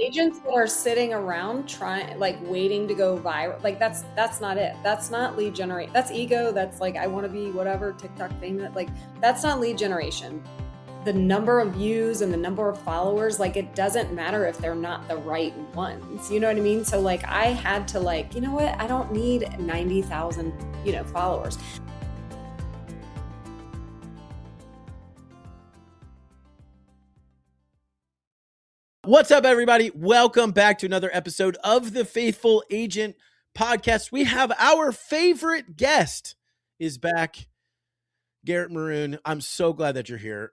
agents that are sitting around trying, like waiting to go viral, like that's not it. That's not lead generate. That's ego. That's like, I want to be whatever TikTok famous. Like that's not lead generation. The number of views and the number of followers, like it doesn't matter if they're not the right ones. You know what I mean? So like I had to like, you know what? I don't need 90,000, followers. What's up, everybody? Welcome back to another episode of the Faithful Agent Podcast. We have our favorite guest is back, Garrett Maroon. I'm so glad that you're here.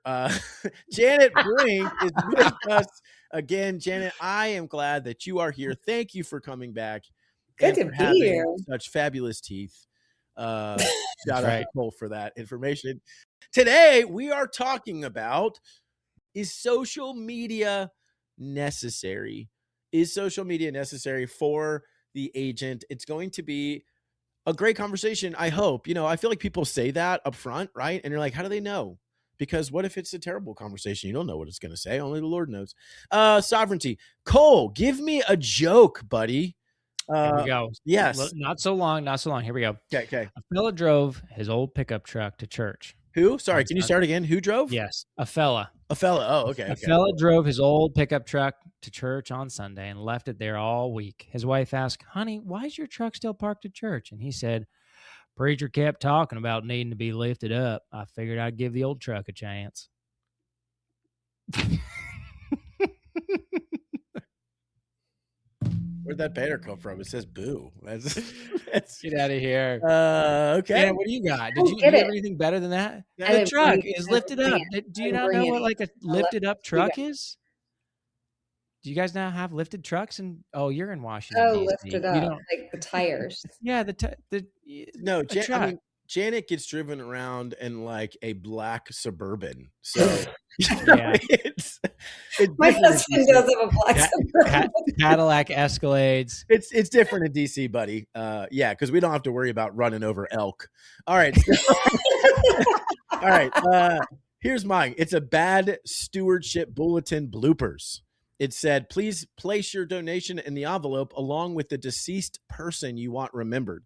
Janet Brinck is with us again. Janet, I am glad that you are here. Thank you for coming back. Good to be here. Such fabulous teeth. Shout out to Cole for that information. Today, we are talking about, is social media necessary? Is social media necessary for the agent? It's going to be a great conversation, I hope. I feel like people say that up front, right? And you're like, how do they know? Because what if it's a terrible conversation? You don't know what it's going to say. Only the Lord knows. Sovereignty. Cole, give me a joke, buddy. Here we go. Yes. Not so long. Here we go. Okay. A fella drove his old pickup truck to church. Who? Sorry, can you start again? Who drove? Yes, a fella. A fella. Oh, okay. A fella drove his old pickup truck to church on Sunday and left it there all week. His wife asked, "Honey, why is your truck still parked at church?" And he said, "Preacher kept talking about needing to be lifted up. I figured I'd give the old truck a chance." Where'd that banner come from? It says boo. That's Get out of here. Okay. Yeah, what do you got? Do you have anything better than that? The truck is lifted up. Do you not know what like a lifted up truck is? Do you guys now have lifted trucks? And you're in Washington. Oh, lifted up, like the tires. Yeah, no. Janet gets driven around in like a black Suburban. So yeah. it's my husband does have a black Suburban. Cadillac Escalades. It's different in DC, buddy. Yeah, because we don't have to worry about running over elk. All right. All right. Here's mine. It's a bad stewardship bulletin bloopers. It said, "Please place your donation in the envelope along with the deceased person you want remembered.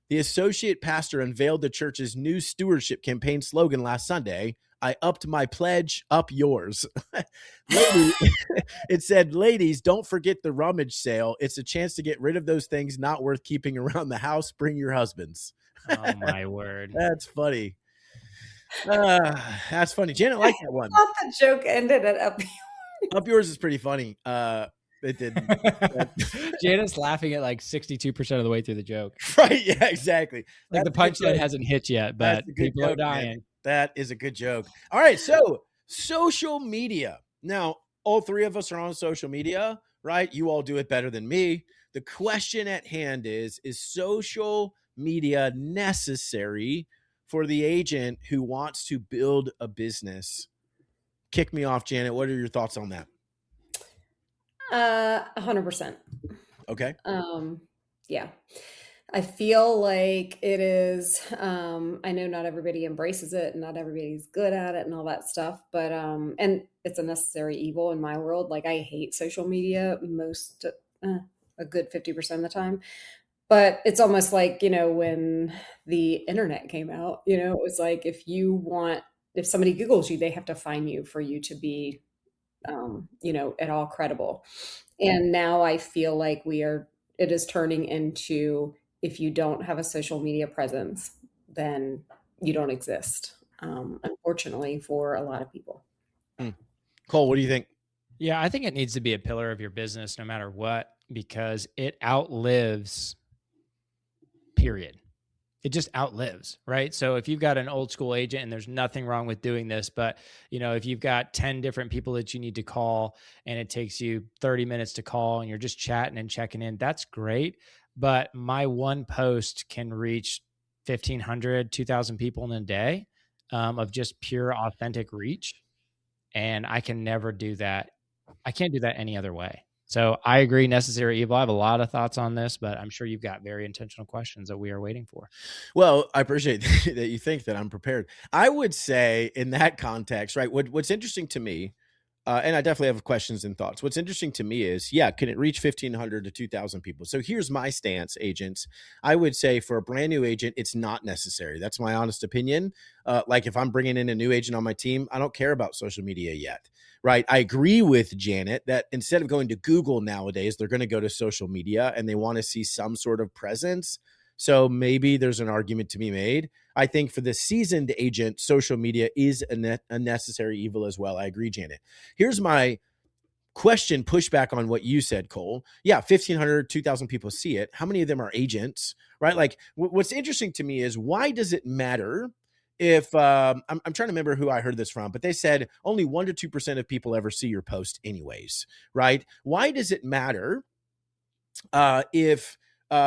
The associate pastor unveiled the church's new stewardship campaign slogan last Sunday. I upped my pledge, up yours." It said, "Ladies, don't forget the rummage sale. It's a chance to get rid of those things not worth keeping around the house. Bring your husbands." Oh, my word. That's funny. That's funny. Janet liked that one. I thought the joke ended at up yours. Up yours is pretty funny. It didn't. Janet's laughing at like 62% of the way through the joke. Right. Yeah, exactly. Like the punchline hasn't hit yet, but people are dying. Man. That is a good joke. All right. So social media. Now, all three of us are on social media, right? You all do it better than me. The question at hand is social media necessary for the agent who wants to build a business? Kick me off, Janet. What are your thoughts on that? 100%. Okay. Yeah. I feel like it is, I know not everybody embraces it and not everybody's good at it and all that stuff, but, and it's a necessary evil in my world. Like I hate social media a good 50% of the time, but it's almost like, when the internet came out, it was like, if somebody Googles you, they have to find you for you to be, at all credible. And now I feel like it is turning into, if you don't have a social media presence, then you don't exist. Unfortunately for a lot of people. Cole, what do you think? Yeah, I think it needs to be a pillar of your business no matter what, because it outlives, period. It just outlives, right? So if you've got an old school agent, and there's nothing wrong with doing this, but if you've got 10 different people that you need to call and it takes you 30 minutes to call and you're just chatting and checking in, that's great. But my one post can reach 1,500, 2,000 people in a day of just pure authentic reach. And I can never do that. I can't do that any other way. So I agree, necessary evil. I have a lot of thoughts on this, but I'm sure you've got very intentional questions that we are waiting for. Well, I appreciate that you think that I'm prepared. I would say in that context, right, what's interesting to me, And I definitely have questions and thoughts. What's interesting to me is, yeah, can it reach 1,500 to 2,000 people? So here's my stance, agents. I would say for a brand new agent, it's not necessary. That's my honest opinion. Like if I'm bringing in a new agent on my team, I don't care about social media yet, right? I agree with Janet that instead of going to Google nowadays, they're going to go to social media and they want to see some sort of presence. So maybe there's an argument to be made. I think for the seasoned agent, social media is a necessary evil as well. I agree, Janet. Here's my question, pushback on what you said, Cole. Yeah, 1,500, 2,000 people see it. How many of them are agents, right? Like what's interesting to me is why does it matter if I'm trying to remember who I heard this from, but they said only 1 to 2% of people ever see your post anyways, right? Why does it matter if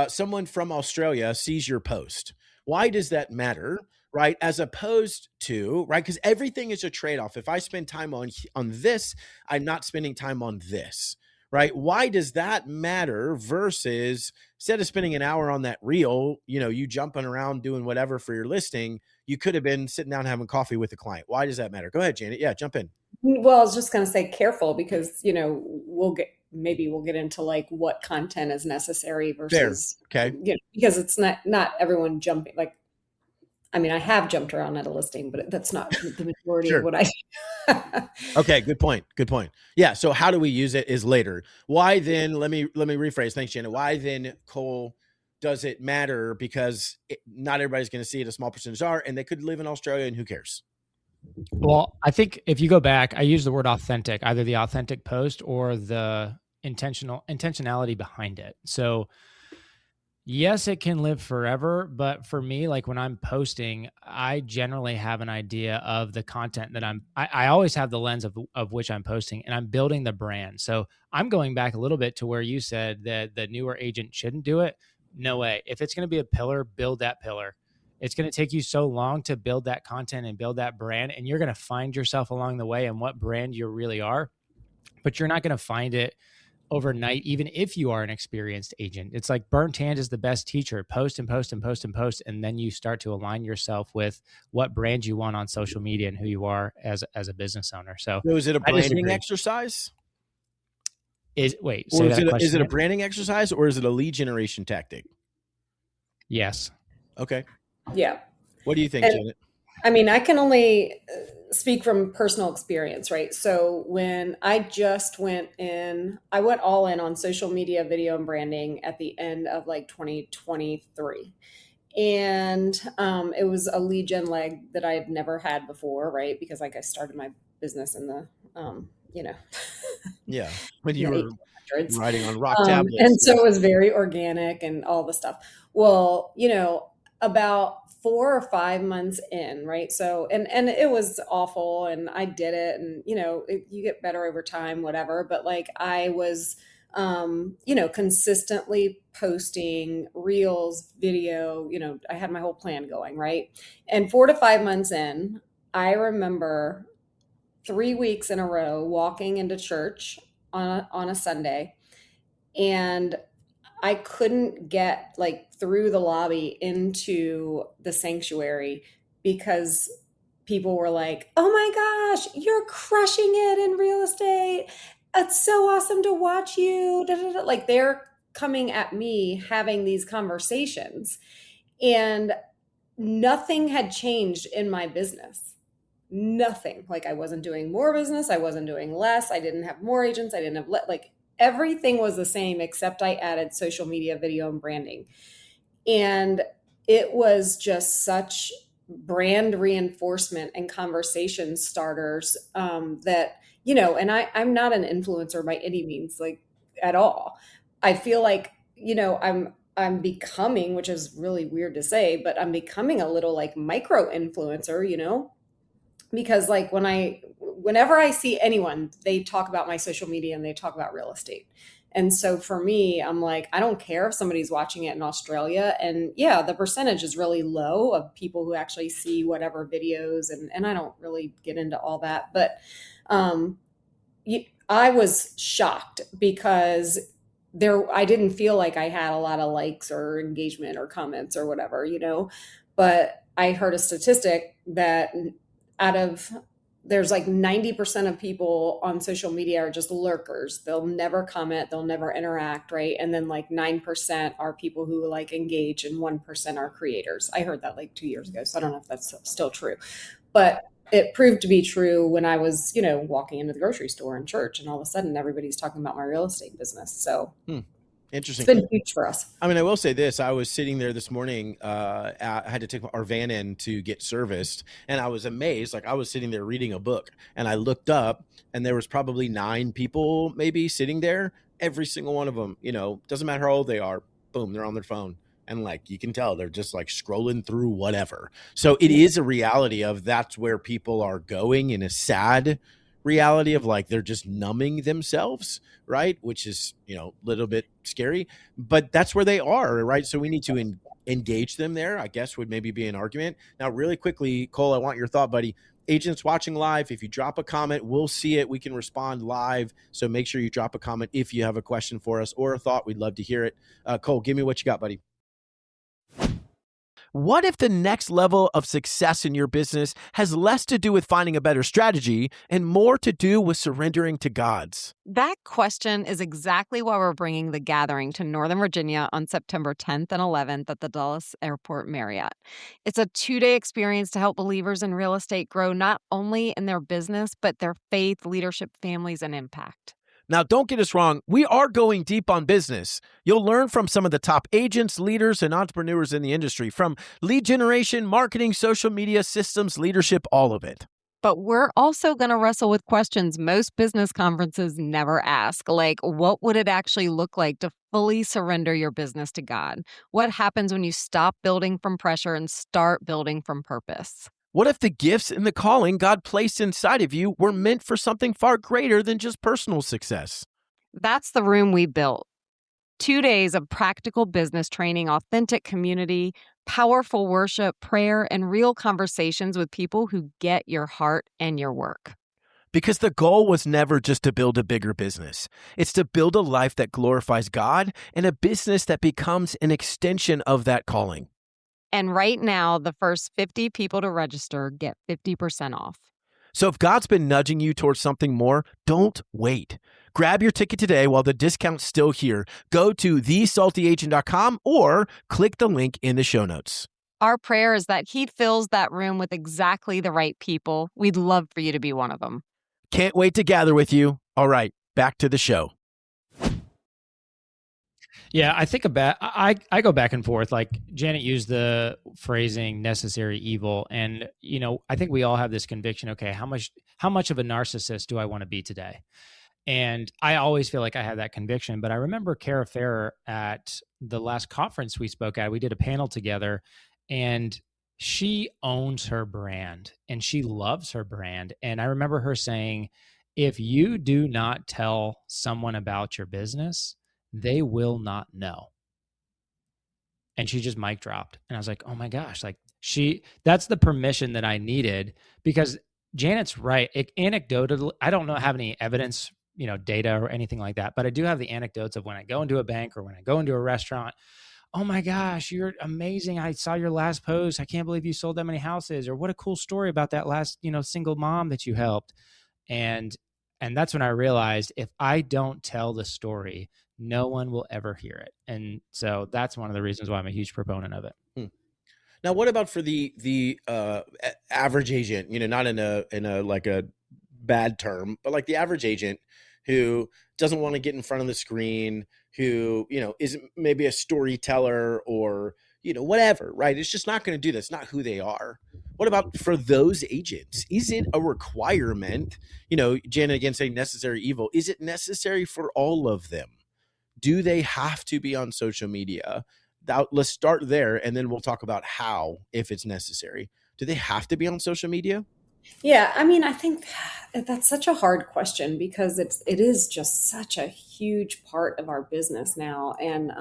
someone from Australia sees your post? Why does that matter? Right. As opposed to, right. Because everything is a trade-off. If I spend time on this, I'm not spending time on this. Right. Why does that matter versus instead of spending an hour on that reel, you jumping around doing whatever for your listing, you could have been sitting down having coffee with a client. Why does that matter? Go ahead, Janet. Yeah, jump in. Well, I was just going to say careful because, we'll get into like what content is necessary Fair. versus, Okay. because it's not everyone jumping. Like, I mean, I have jumped around at a listing, but that's not the majority of Sure. what I Okay, good point. Good point. Yeah. So how do we use it is later. Why then? Let me rephrase. Thanks, Janet. Why then, Cole, does it matter? Because not everybody's going to see it. A small percentage are, and they could live in Australia, and who cares? Well, I think if you go back, I use the word authentic, either the authentic post or the intentionality behind it. So yes, it can live forever, but for me, like when I'm posting, I generally have an idea of the content that I always have the lens of which I'm posting, and I'm building the brand. So I'm going back a little bit to where you said that the newer agent shouldn't do it. No way. If it's going to be a pillar, build that pillar. It's going to take you so long to build that content and build that brand, and you're going to find yourself along the way and what brand you really are, but you're not going to find it overnight, even if you are an experienced agent. It's like burnt hand is the best teacher. Post and post and post and post, and then you start to align yourself with what brand you want on social media and who you are as a business owner. So is it a branding exercise? Is it a branding exercise or is it a lead generation tactic? Yes. Okay. Yeah. What do you think, Janet? I mean, I can only speak from personal experience, right? So when I just went all in on social media, video, and branding at the end of like 2023. And it was a lead gen leg that I had never had before, right? Because like I started my business in the, yeah, when you were 1800s. writing on rock tablets. And so it was very organic and all the stuff. Well, about 4 or 5 months in, right? So, and it was awful and I did it and, you get better over time, whatever. But like I was, consistently posting reels, video, I had my whole plan going, right? And 4 to 5 months in, I remember 3 weeks in a row walking into church on a Sunday, and I couldn't get like through the lobby into the sanctuary because people were like, "Oh my gosh, you're crushing it in real estate. It's so awesome to watch you." Da, da, da. Like they're coming at me having these conversations, and nothing had changed in my business. Nothing. Like I wasn't doing more business, I wasn't doing less, I didn't have more agents, I didn't have like everything was the same except I added social media, video, and branding. And it was just such brand reinforcement and conversation starters that, and I'm not an influencer by any means, like at all. I feel like, I'm becoming, which is really weird to say, but I'm becoming a little like micro influencer, because like whenever I see anyone, they talk about my social media and they talk about real estate. And so for me, I'm like, I don't care if somebody's watching it in Australia. And yeah, the percentage is really low of people who actually see whatever videos. And I don't really get into all that. But I was shocked because I didn't feel like I had a lot of likes or engagement or comments or whatever, but I heard a statistic that out of there's like 90% of people on social media are just lurkers. They'll never comment, they'll never interact, right? And then like 9% are people who like engage, and 1% are creators. I heard that like 2 years ago, so I don't know if that's still true. But it proved to be true when I was, walking into the grocery store in church, and all of a sudden everybody's talking about my real estate business. So it's Interesting. been huge for us. I mean, I will say this. I was sitting there this morning. I had to take our van in to get serviced, and I was amazed. Like, I was sitting there reading a book, and I looked up, and there was probably 9 people maybe sitting there. Every single one of them, doesn't matter how old they are, boom, they're on their phone. And like, you can tell they're just like scrolling through whatever. So it is a reality of that's where people are going, in a sad reality of like, they're just numbing themselves, right? Which is, a little bit scary, but that's where they are, right? So we need to engage them there, I guess, would maybe be an argument. Now, really quickly, Cole, I want your thought, buddy. Agents watching live, if you drop a comment, we'll see it. We can respond live. So make sure you drop a comment if you have a question for us or a thought. We'd love to hear it. Cole, give me what you got, buddy. What if the next level of success in your business has less to do with finding a better strategy and more to do with surrendering to God's? That question is exactly why we're bringing The Gathering to Northern Virginia on September 10th and 11th at the Dulles Airport Marriott. It's a 2-day experience to help believers in real estate grow not only in their business, but their faith, leadership, families, and impact. Now, don't get us wrong. We are going deep on business. You'll learn from some of the top agents, leaders, and entrepreneurs in the industry, from lead generation, marketing, social media, systems, leadership, all of it. But we're also going to wrestle with questions most business conferences never ask, like what would it actually look like to fully surrender your business to God? What happens when you stop building from pressure and start building from purpose? What if the gifts and the calling God placed inside of you were meant for something far greater than just personal success? That's the room we built. 2 days of practical business training, authentic community, powerful worship, prayer, and real conversations with people who get your heart and your work. Because the goal was never just to build a bigger business. It's to build a life that glorifies God and a business that becomes an extension of that calling. And right now, the first 50 people to register get 50% off. So if God's been nudging you towards something more, don't wait. Grab your ticket today while the discount's still here. Go to thesaltyagent.com or click the link in the show notes. Our prayer is that He fills that room with exactly the right people. We'd love for you to be one of them. Can't wait to gather with you. All right, back to the show. Yeah, I think about I go back and forth. Like Janet used the phrasing necessary evil, and I think we all have this conviction. Okay, how much of a narcissist do I want to be today? And I always feel like I have that conviction. But I remember Kara Farrer at the last conference we spoke at. We did a panel together, and she owns her brand and she loves her brand. And I remember her saying, if you do not tell someone about your business, they will not know. And she just mic dropped. And I was like, oh my gosh, like that's the permission that I needed, because Janet's right. Anecdotally, I don't have any evidence, data or anything like that, but I do have the anecdotes of when I go into a bank or when I go into a restaurant. Oh my gosh, you're amazing. I saw your last post. I can't believe you sold that many houses. Or what a cool story about that last, single mom that you helped. And that's when I realized, if I don't tell the story, no one will ever hear it. And so that's one of the reasons why I'm a huge proponent of it. Now, what about for the average agent, not in a like a bad term, but like the average agent who doesn't want to get in front of the screen, who, isn't maybe a storyteller or, whatever, right? It's just not going to do that. It's not who they are. What about for those agents? Is it a requirement? Janet again saying necessary evil. Is it necessary for all of them? Do they have to be on social media? Let's start there, and then we'll talk about how, if it's necessary. Do they have to be on social media? Yeah, I mean, I think that's such a hard question, because it is just such a huge part of our business now. And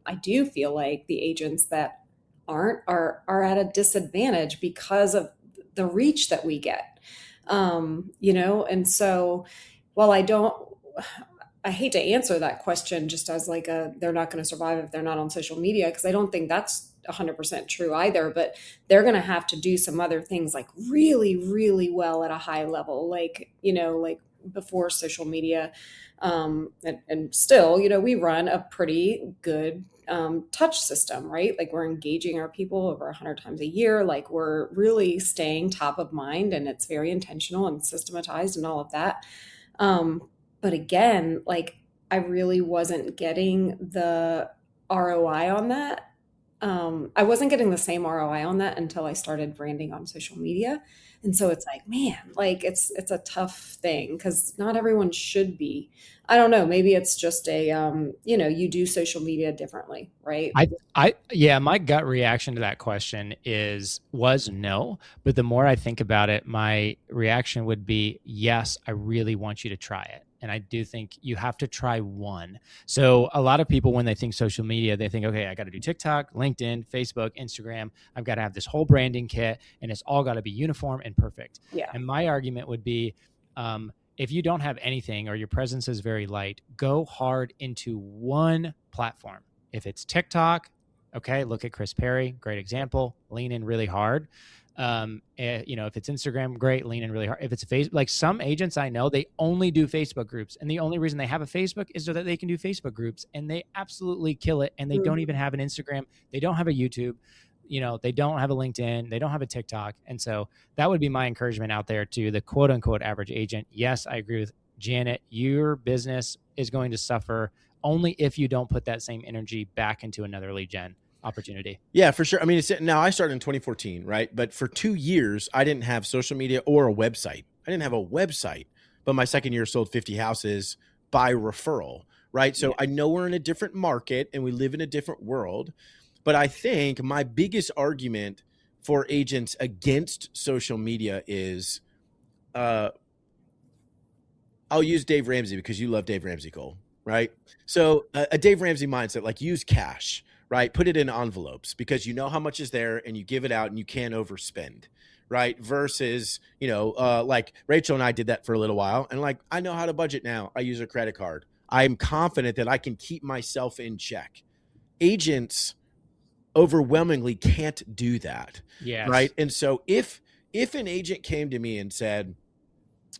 I do feel like the agents that aren't are at a disadvantage because of the reach that we get. And so while I hate to answer that question just as like they're not going to survive if they're not on social media, because I don't think that's 100% true either, but they're going to have to do some other things like really, really well at a high level, like, like before social media. And still, we run a pretty good touch system, right? Like we're engaging our people over 100 times a year. Like we're really staying top of mind, and it's very intentional and systematized and all of that. But again, like I really wasn't getting the ROI on that. I wasn't getting the same ROI on that until I started branding on social media. And so it's like, man, like it's a tough thing because not everyone should be. I don't know, maybe it's just a you do social media differently, right? Yeah, my gut reaction to that question was no. But the more I think about it, my reaction would be, yes, I really want you to try it. And I do think you have to try one. So a lot of people, when they think social media, they think, okay, I got to do TikTok, LinkedIn, Facebook, Instagram. I've got to have this whole branding kit, and it's all got to be uniform and perfect. Yeah. And my argument would be, if you don't have anything or your presence is very light, go hard into one platform. If it's TikTok, okay, look at Chris Perry, great example. Lean in really hard. If it's Instagram, great, lean in really hard. If it's Facebook, like some agents I know, they only do Facebook groups, and the only reason they have a Facebook is so that they can do Facebook groups, and they absolutely kill it. And they don't even have an Instagram, they don't have a YouTube, they don't have a LinkedIn, they don't have a TikTok. And so that would be my encouragement out there to the quote unquote average agent. Yes, I agree with Janet. Your business is going to suffer only if you don't put that same energy back into another lead gen opportunity. Yeah, for sure. I mean, now I started in 2014, right? But for 2 years, I didn't have social media or a website. I didn't have a website, but my second year sold 50 houses by referral, right? So I know we're in a different market and we live in a different world, but I think my biggest argument for agents against social media is, I'll use Dave Ramsey because you love Dave Ramsey, Cole, right? So a Dave Ramsey mindset, like use cash, right? Put it in envelopes because you know how much is there and you give it out and you can't overspend, right? Versus, like Rachel and I did that for a little while. And like, I know how to budget now. I use a credit card. I'm confident that I can keep myself in check. Agents overwhelmingly can't do that. Yes. Right. And so if an agent came to me and said,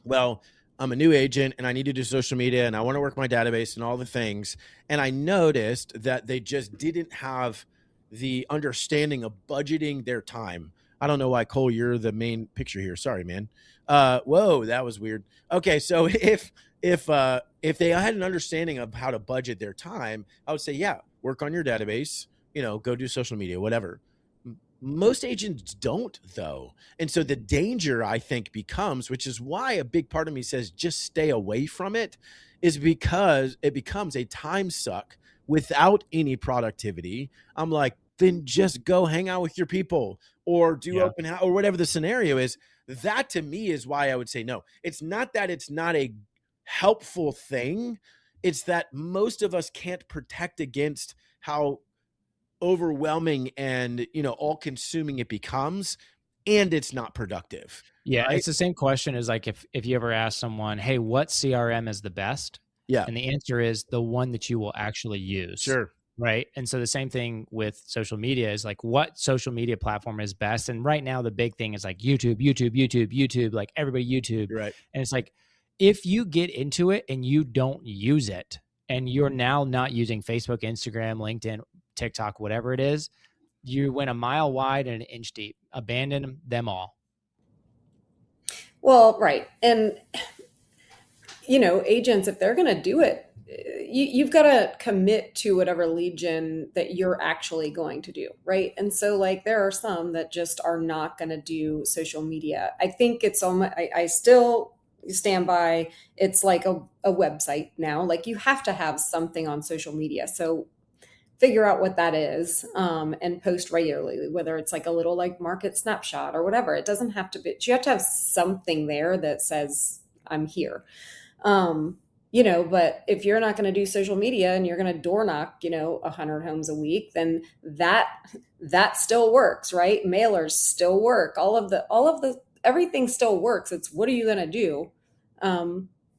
well, I'm a new agent and I need to do social media and I want to work my database and all the things, and I noticed that they just didn't have the understanding of budgeting their time. I don't know why, Cole, you're the main picture here. Sorry, man. Whoa, that was weird. Okay, so if they had an understanding of how to budget their time, I would say, yeah, work on your database, go do social media, whatever. Most agents don't, though. And so the danger, I think, becomes, which is why a big part of me says just stay away from it, is because it becomes a time suck without any productivity. I'm like, then just go hang out with your people or do open house or whatever the scenario is. That to me is why I would say no. It's not that it's not a helpful thing. It's that most of us can't protect against how overwhelming and all consuming it becomes, and it's not productive. Yeah, right? It's the same question as like if you ever ask someone, hey, what CRM is the best? Yeah. And the answer is the one that you will actually use. Sure. Right. And so the same thing with social media is like what social media platform is best. And right now the big thing is like YouTube, like everybody YouTube. You're right. And it's like if you get into it and you don't use it and you're now not using Facebook, Instagram, LinkedIn, TikTok, whatever it is, you went a mile wide and an inch deep. Abandon them all. Well, right. And, agents, if they're going to do it, you've got to commit to whatever lead gen that you're actually going to do. Right. And so like, there are some that just are not going to do social media. I think it's almost, I still stand by, it's like a website now. Like you have to have something on social media. So figure out what that is and post regularly, whether it's like a little like market snapshot or whatever. It doesn't have to be, you have to have something there that says I'm here. But if you're not going to do social media and you're going to door knock, 100 homes a week, then that still works, right? Mailers still work. All of the everything still works. It's what are you going to do?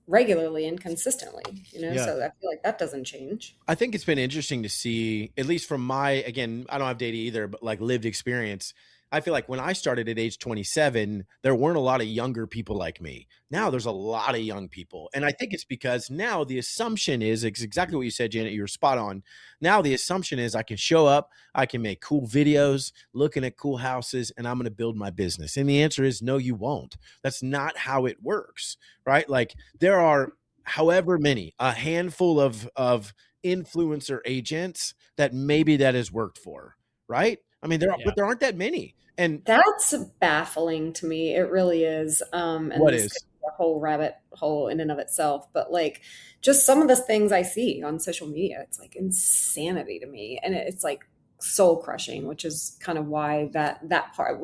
regularly and consistently, Yeah. so I feel like that doesn't change. I think it's been interesting to see, at least from again, I don't have data either, but like lived experience. I feel like when I started at age 27, there weren't a lot of younger people like me. Now there's a lot of young people. And I think it's because now the assumption is, it's exactly what you said, Janet, you're spot on. Now the assumption is I can show up, I can make cool videos, looking at cool houses, and I'm going to build my business. And the answer is no, you won't. That's not how it works, right? Like there are however many, a handful of influencer agents that maybe that has worked for, right? I mean, but there aren't that many. And that's baffling to me. It really is. And what this is could be a whole rabbit hole in and of itself, but like just some of the things I see on social media, it's like insanity to me. And it's like soul crushing, which is kind of why that part,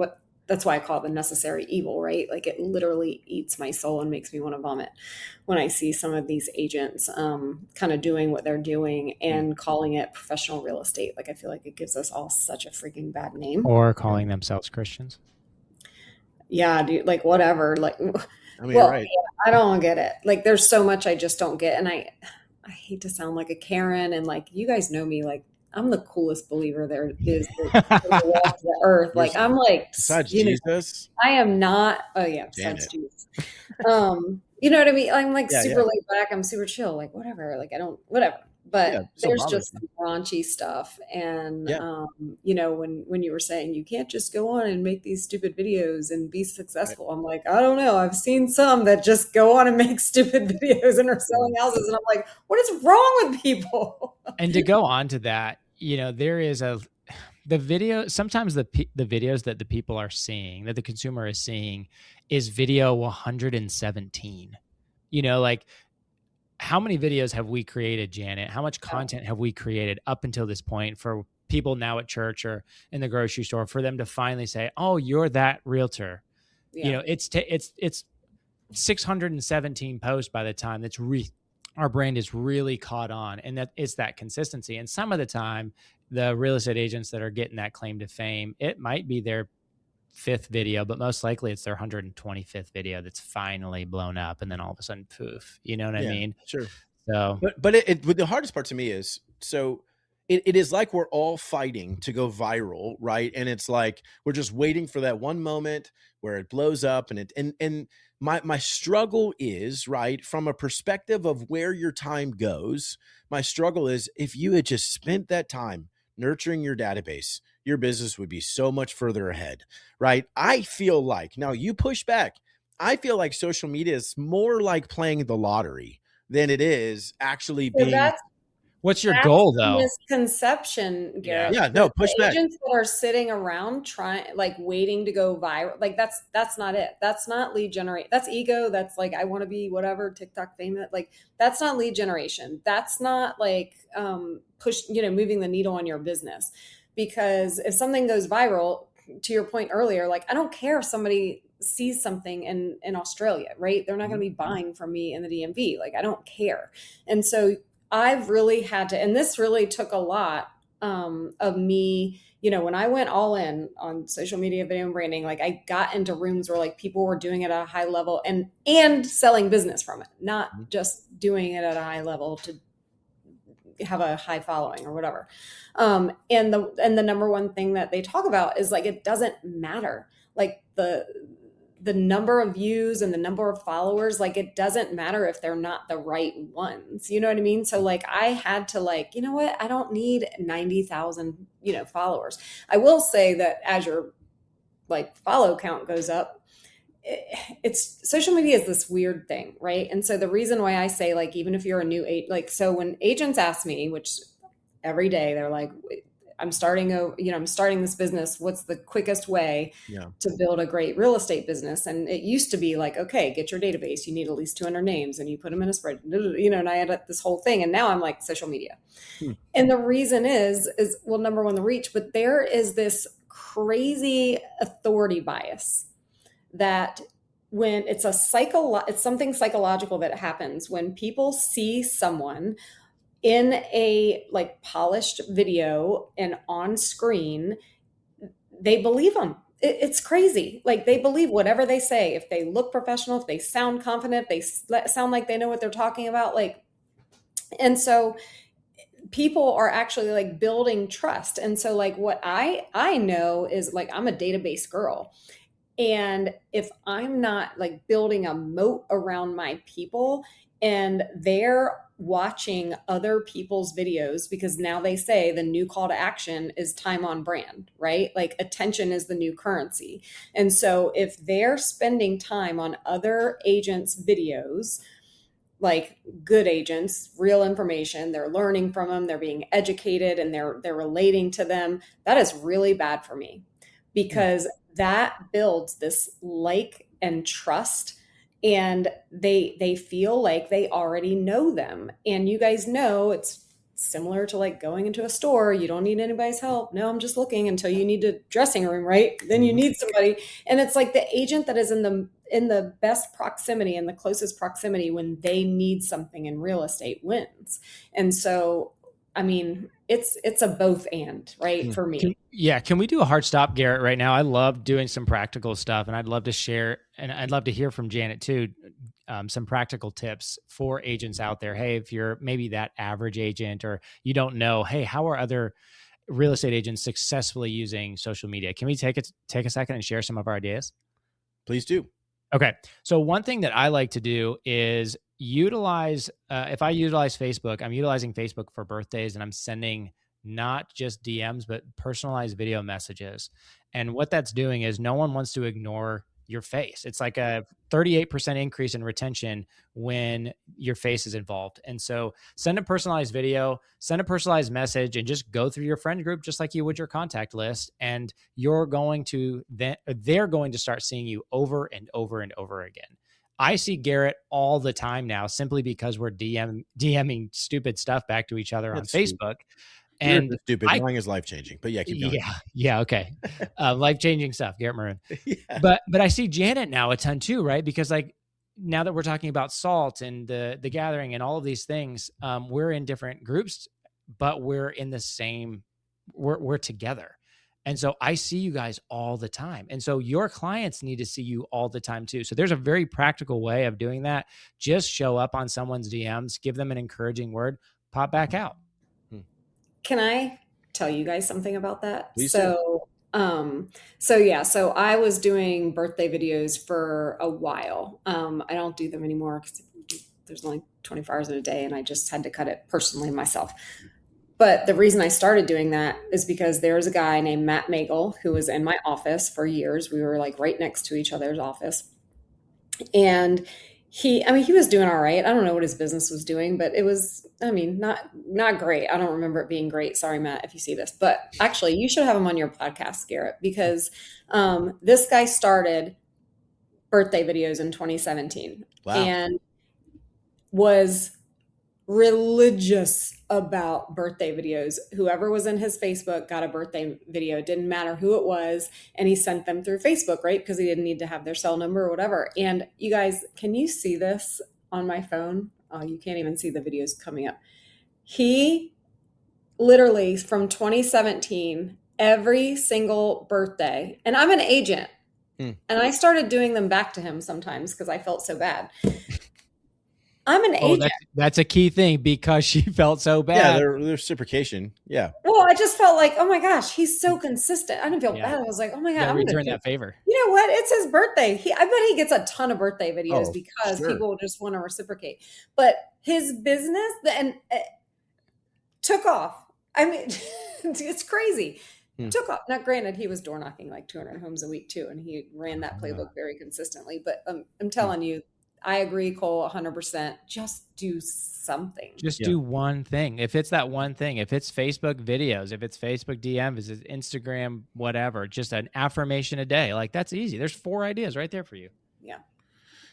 that's why I call it the necessary evil, right? Like it literally eats my soul and makes me want to vomit when I see some of these agents kind of doing what they're doing and calling it professional real estate. Like I feel like it gives us all such a freaking bad name. Or calling themselves Christians. Yeah, dude, like whatever. Like, I mean, right. I don't get it. Like there's so much I just don't get. And I hate to sound like a Karen, and like you guys know me, like I'm the coolest believer there is that walk the earth. Like I'm like, besides Jesus, I am not. Oh yeah, besides Jesus. You know what I mean? I'm like super laid back. I'm super chill. Like whatever. Like I don't whatever. But there's just some raunchy stuff. And when you were saying you can't just go on and make these stupid videos and be successful, I'm like, I don't know. I've seen some that just go on and make stupid videos and are selling houses, and I'm like, what is wrong with people? And to go on to that, there is the video, sometimes the videos that the people are seeing, that the consumer is seeing, is video 117. Like how many videos have we created, Janet? How much content have we created up until this point for people now at church or in the grocery store, for them to finally say, oh, you're that realtor? Yeah. It's 617 posts by the time our brand is really caught on, and that it's that consistency. And some of the time, the real estate agents that are getting that claim to fame, it might be their 5th video, but most likely it's their 125th video that's finally blown up, and then all of a sudden, poof. You know what I mean? Sure. So, but the hardest part to me is, so it is like we're all fighting to go viral, right? And it's like we're just waiting for that one moment where it blows up, and my struggle is, right, from a perspective of where your time goes. My struggle is, if you had just spent that time nurturing your database, your business would be so much further ahead, right? I feel like, now you push back, I feel like social media is more like playing the lottery than it is actually being. What's your goal, though? Misconception, Garrett. Yeah, no, push back. Agents that are sitting around waiting to go viral, like that's not it. That's not lead generate. That's ego. That's like, I want to be whatever TikTok famous. Like that's not lead generation. That's not like moving the needle on your business. Because if something goes viral, to your point earlier, like I don't care if somebody sees something in Australia, right? They're not going to be buying from me in the DMV. Like I don't care. And so I've really had to, and this really took a lot of me, when I went all in on social media, video and branding, like I got into rooms where like people were doing it at a high level and selling business from it, not just doing it at a high level to have a high following or whatever. And the number one thing that they talk about is like, it doesn't matter. Like the number of views and the number of followers, like it doesn't matter if they're not the right ones. You know what I mean? So like I had to like, you know what? I don't need 90,000, followers. I will say that as your like follow count goes up, it's social media is this weird thing, right? And so the reason why I say like, even if you're a new so when agents ask me, which every day they're like, I'm starting this business. What's the quickest way to build a great real estate business? And it used to be like, okay, get your database. You need at least 200 names and you put them in a spreadsheet, and I had this whole thing. And now I'm like social media. And the reason is well, number one, the reach, but there is this crazy authority bias that when it's something psychological that happens when people see someone in a like polished video and on screen, they believe them. it's crazy. Like they believe whatever they say. If they look professional, if they sound confident, they sound like they know what they're talking about. Like, and so people are actually like building trust. And so like what I know is like I'm a database girl. And if I'm not like building a moat around my people and they're watching other people's videos, because now they say the new call to action is time on brand, right? Like attention is the new currency. And so if they're spending time on other agents' videos, like good agents, real information, they're learning from them, they're being educated and they're relating to them, that is really bad for me, because that builds this like and trust, and they feel like they already know them. And you guys know it's similar to like going into a store. You don't need anybody's help. No, I'm just looking until you need a dressing room, right? Then you need somebody. And it's like the agent that is in the best proximity, in the closest proximity when they need something in real estate wins. And so, I mean, it's a both and, right? For me. Can we do a hard stop, Garrett, right now? I love doing some practical stuff, and I'd love to share, and I'd love to hear from Janet too, some practical tips for agents out there. Hey, if you're maybe that average agent, or you don't know, hey, how are other real estate agents successfully using social media? Can we take a second and share some of our ideas? Please do. Okay. So one thing that I like to do is utilize, if I utilize Facebook, I'm utilizing Facebook for birthdays, and I'm sending not just DMs, but personalized video messages. And what that's doing is no one wants to ignore your face. It's like a 38% increase in retention when your face is involved. And so send a personalized video, send a personalized message, and just go through your friend group just like you would your contact list. And they're going to start seeing you over and over and over again. I see Garrett all the time now, simply because we're DMing stupid stuff back to each other on Facebook. And stupid. Mine is life-changing, but yeah, keep going. Yeah. Okay. Life-changing stuff, Garrett Maroon. Yeah. But I see Janet now a ton too, right? Because like now that we're talking about SALT and the gathering and all of these things, we're in different groups, but we're in the same, we're together. And so I see you guys all the time. And so your clients need to see you all the time too. So there's a very practical way of doing that. Just show up on someone's DMs, give them an encouraging word, pop back out. Can I tell you guys something about that? Please do. So I was doing birthday videos for a while. I don't do them anymore because there's only 24 hours in a day, and I just had to cut it personally myself. But the reason I started doing that is because there's a guy named Matt Magel who was in my office for years. We were like right next to each other's office. And he was doing all right. I don't know what his business was doing, but it was, not great. I don't remember it being great. Sorry, Matt, if you see this, but actually you should have him on your podcast, Garrett, because this guy started birthday videos in 2017. Wow. And was religious about birthday videos. Whoever was in his Facebook got a birthday video. It didn't matter who it was. And he sent them through Facebook, right? Because he didn't need to have their cell number or whatever. And you guys, can you see this on my phone? Oh, you can't even see the videos coming up. He literally from 2017, every single birthday, and I'm an agent, and I started doing them back to him sometimes because I felt so bad. I'm an agent. That's a key thing, because she felt so bad. Yeah, there's reciprocation. Yeah. Well, I just felt like, oh my gosh, he's so consistent. I didn't feel bad. I was like, oh my God, I'm going to return that favor. You know what? It's his birthday. I bet he gets a ton of birthday videos because people just want to reciprocate. But his business took off. I mean, it's crazy. Took off. Now, granted, he was door knocking like 200 homes a week too, and he ran that playbook very consistently. But I'm telling you, I agree, Cole, 100%. Just do something. Just do one thing. If it's that one thing, if it's Facebook videos, if it's Facebook DMs, if it's Instagram, whatever, just an affirmation a day. Like, that's easy. There's 4 ideas right there for you. Yeah.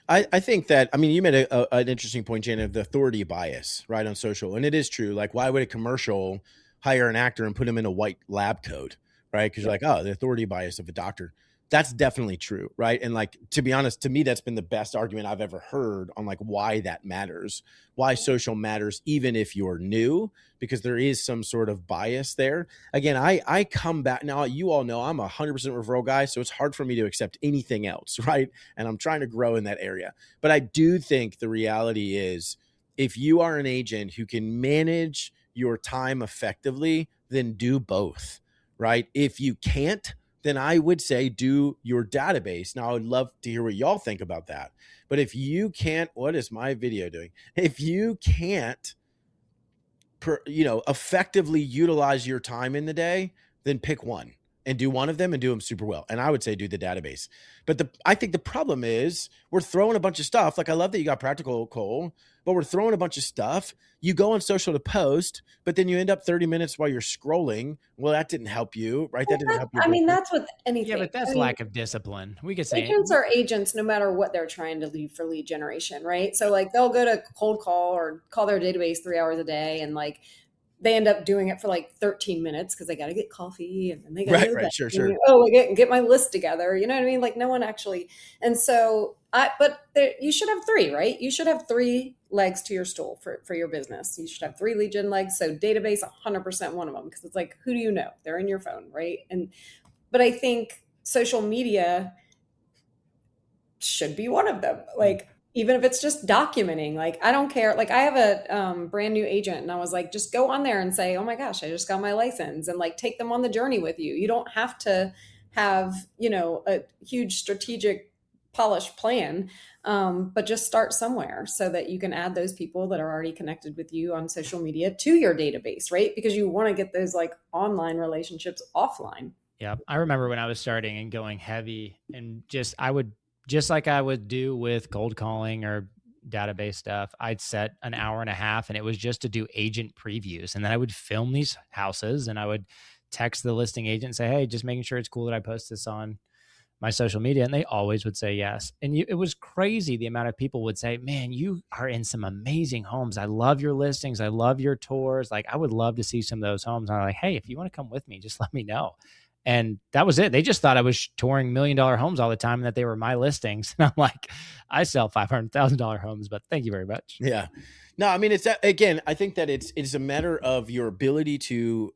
I think that, you made an interesting point, Jane, of the authority bias, right, on social. And it is true. Like, why would a commercial hire an actor and put him in a white lab coat, right? Because you're like, oh, the authority bias of a doctor. That's definitely true, right? And like, to be honest, to me, that's been the best argument I've ever heard on like why that matters, why social matters, even if you're new, because there is some sort of bias there. Again, I come back now. You all know I'm 100% referral guy, so it's hard for me to accept anything else, right? And I'm trying to grow in that area. But I do think the reality is, if you are an agent who can manage your time effectively, then do both, right? If you can't, then I would say do your database. Now, I would love to hear what y'all think about that. But if you can't, what is my video doing? If you can't, effectively utilize your time in the day, then pick one and do one of them and do them super well. And I would say do the database. But I think the problem is we're throwing a bunch of stuff. Like, I love that you got practical, Cole, but we're throwing a bunch of stuff. You go on social to post, but then you end up 30 minutes while you're scrolling. Well, that didn't help you, right? That didn't help you. I mean, that's with anything. Yeah, but that's lack of discipline. We could say agents are agents no matter what they're trying to lead for lead generation, right? So like they'll go to cold call or call their database 3 hours a day, and like they end up doing it for like 13 minutes because they got to get coffee and then they got to right, sure. Oh, get my list together. You know what I mean? Like no one actually. And so you should have 3, right? You should have 3 legs to your stool for your business. You should have 3 lead gen legs. So database, 100% one of them, because it's like, who do you know? They're in your phone, right? But I think social media should be one of them. Like, even if it's just documenting, like, I don't care. Like, I have a brand new agent, and I was like, just go on there and say, oh my gosh, I just got my license, and like take them on the journey with you. You don't have to have, a huge strategic polished plan, but just start somewhere so that you can add those people that are already connected with you on social media to your database, right? Because you want to get those like online relationships offline. Yeah. I remember when I was starting and going heavy, and just like I would do with cold calling or database stuff, I'd set an hour and a half, and it was just to do agent previews. And then I would film these houses, and I would text the listing agent and say, hey, just making sure it's cool that I post this on my social media. And they always would say yes. And it was crazy the amount of people would say, man, you are in some amazing homes. I love your listings. I love your tours. Like, I would love to see some of those homes. And I'm like, hey, if you want to come with me, just let me know. And that was it. They just thought I was touring $1 million homes all the time and that they were my listings. And I'm like, I sell $500,000 homes, but thank you very much. Yeah. No, I mean, again, I think that it's a matter of your ability to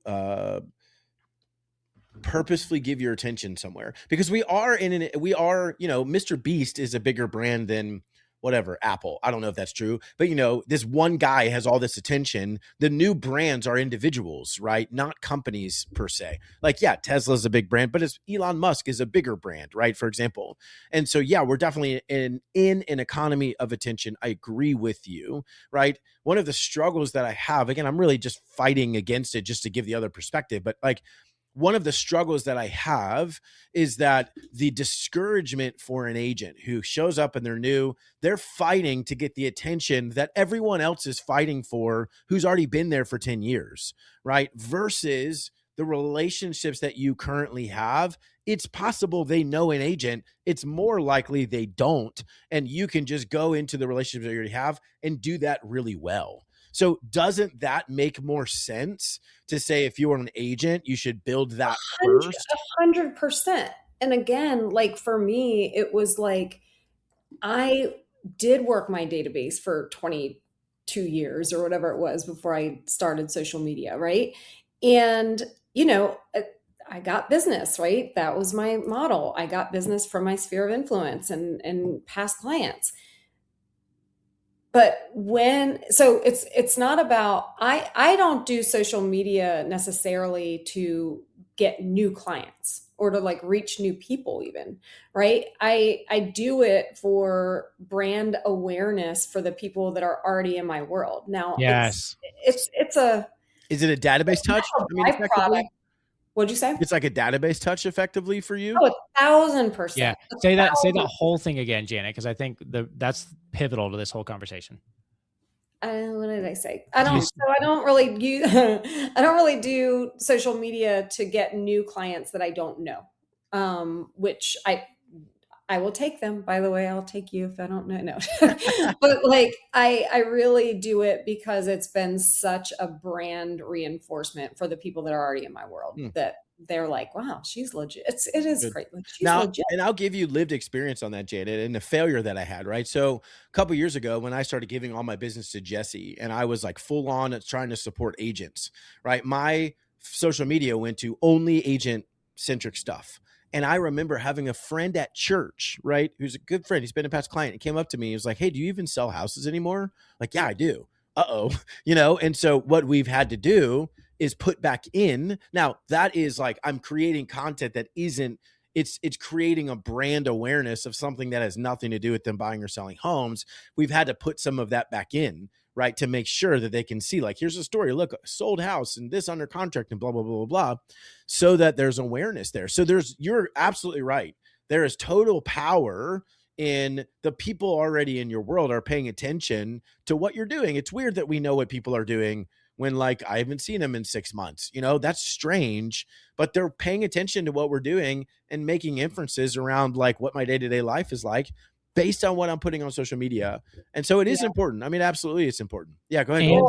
purposefully give your attention somewhere, because we are, Mr. Beast is a bigger brand than whatever, Apple. I don't know if that's true, but this one guy has all this attention. The new brands are individuals, right? Not companies per se. Like, yeah, Tesla's a big brand, but Elon Musk is a bigger brand, right? For example. And so, yeah, we're definitely in an economy of attention. I agree with you, right? One of the struggles that I have, again, I'm really just fighting against it just to give the other perspective, but like, one of the struggles that I have is that the discouragement for an agent who shows up and they're new, they're fighting to get the attention that everyone else is fighting for who's already been there for 10 years, right? Versus the relationships that you currently have. It's possible they know an agent. It's more likely they don't. And you can just go into the relationships that you already have and do that really well. So doesn't that make more sense to say, if you are an agent, you should build that first? 100%. And again, like for me, it was like, I did work my database for 22 years or whatever it was before I started social media, right? And, I got business, right? That was my model. I got business from my sphere of influence and past clients. But it's not about, I don't do social media necessarily to get new clients or to like reach new people even, right? I do it for brand awareness for the people that are already in my world. Now, yes, is it a database touch? I mean, effectively? What'd you say? It's like a database touch effectively for you? Oh, 1,000%. Yeah. Say that whole thing again, Janet, because I think that's pivotal to this whole conversation. What did I say? I don't really do social media to get new clients that I don't know, which I I will take them. By the way, I'll take you if I don't know. No, but like I really do it because it's been such a brand reinforcement for the people that are already in my world Hmm. that they're like, wow, she's legit. It is Good. great. Like she's Now, legit. and I'll give you lived experience on that, Janet, and the failure that I had, right? So a couple years ago, when I started giving all my business to Jesse, and I was like full on at trying to support agents, right? My social media went to only agent centric stuff. And I remember having a friend at church, right? Who's a good friend. He's been a past client. He came up to me. He was like, hey, do you even sell houses anymore? Like, yeah, I do. Uh-oh. And so what we've had to do is put back in. Now that is like, I'm creating content that isn't, it's creating a brand awareness of something that has nothing to do with them buying or selling homes. We've had to put some of that back in, right? To make sure that they can see, like, here's a story, look, sold house and this under contract and blah, blah, blah, blah, blah, so that there's awareness there. So you're absolutely right. There is total power in the people already in your world are paying attention to what you're doing. It's weird that we know what people are doing when, like, I haven't seen them in 6 months, that's strange, but they're paying attention to what we're doing and making inferences around like what my day-to-day life is like based on what I'm putting on social media. And so it is important. I mean, absolutely. It's important. Yeah. Go ahead.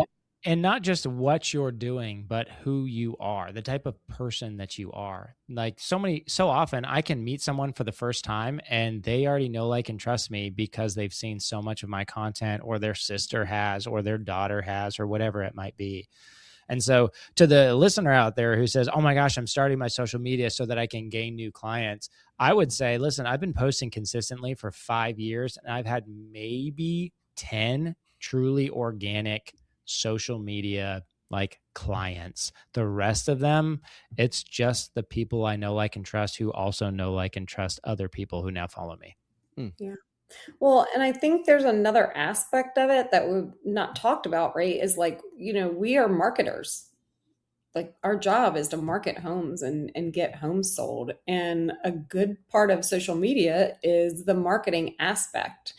And not just what you're doing, but who you are, the type of person that you are. Like so often I can meet someone for the first time and they already know, like, and trust me because they've seen so much of my content, or their sister has, or their daughter has, or whatever it might be. And so to the listener out there who says, oh my gosh, I'm starting my social media so that I can gain new clients, I would say, listen, I've been posting consistently for 5 years and I've had maybe 10 truly organic social media like clients. The rest of them, it's just the people I know, like, and trust, who also know, like, and trust other people who now follow me. Yeah. Well, and I think there's another aspect of it that we've not talked about, right? Is like, we are marketers. Like our job is to market homes and get homes sold. And a good part of social media is the marketing aspect.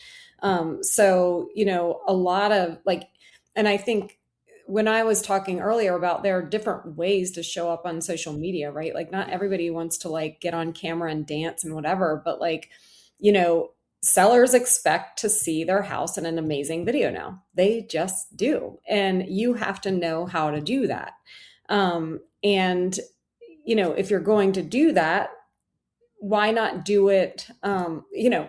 So, a lot of like, and I think when I was talking earlier about there are different ways to show up on social media, right? Like not everybody wants to like get on camera and dance and whatever, but like, you know, sellers expect to see their house in an amazing video now. They just do. And you have to know how to do that. And, if you're going to do that, why not do it? And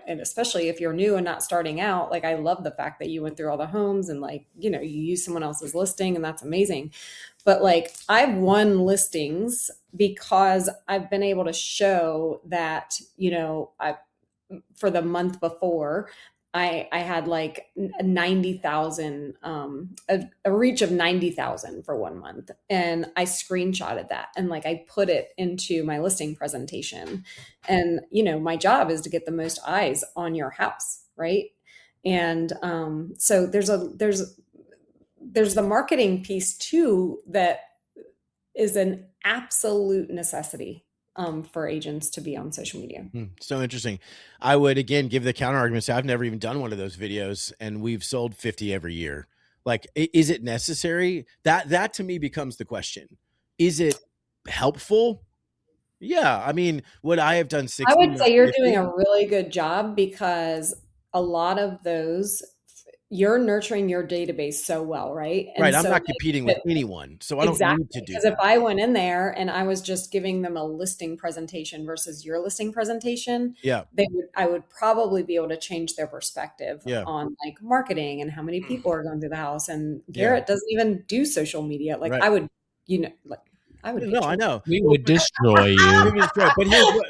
especially if you're new and not starting out, like I love the fact that you went through all the homes and like, you use someone else's listing and that's amazing. But like I've won listings because I've been able to show that, for the month before, I had like 90,000, a reach of 90,000 for 1 month. And I screenshotted that and like I put it into my listing presentation. And, my job is to get the most eyes on your house. Right. And so there's the marketing piece too that is an absolute necessity for agents to be on social media. So interesting. I would again give the counter argument. Say I've never even done one of those videos, and we've sold 50 every year. Like, is it necessary? That to me becomes the question. Is it helpful? Yeah. I mean, would I have done 60? I would say you're doing a really good job because a lot of those, you're nurturing your database so well, right? And right. I'm so not competing with anyone, so I don't need to do because that. if I went in there and I was just giving them a listing presentation versus your listing presentation, Yeah. I would probably be able to change their perspective Yeah. on like marketing and how many people are going to the house. And Garrett doesn't even do social media. Like Right. I would, I would. No, I know. We would destroy you.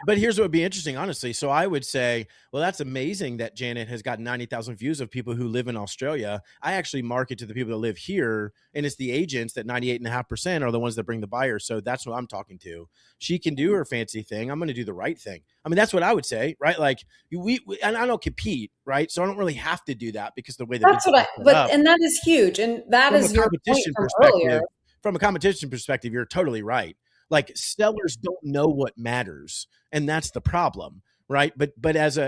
But here's what would be interesting, honestly. So I would say, well, that's amazing that Janet has got 90,000 views of people who live in Australia. I actually market to the people that live here, and it's the agents that 98.5% are the ones that bring the buyers. So that's what I'm talking to. She can do her fancy thing. I'm going to do the right thing. I mean, that's what I would say, right? Like we and I don't compete, right? So I don't really have to do that because the way that and that is huge, and that is your point from earlier. From a competition perspective, you're totally right. Like sellers don't know what matters, and that's the problem, right? But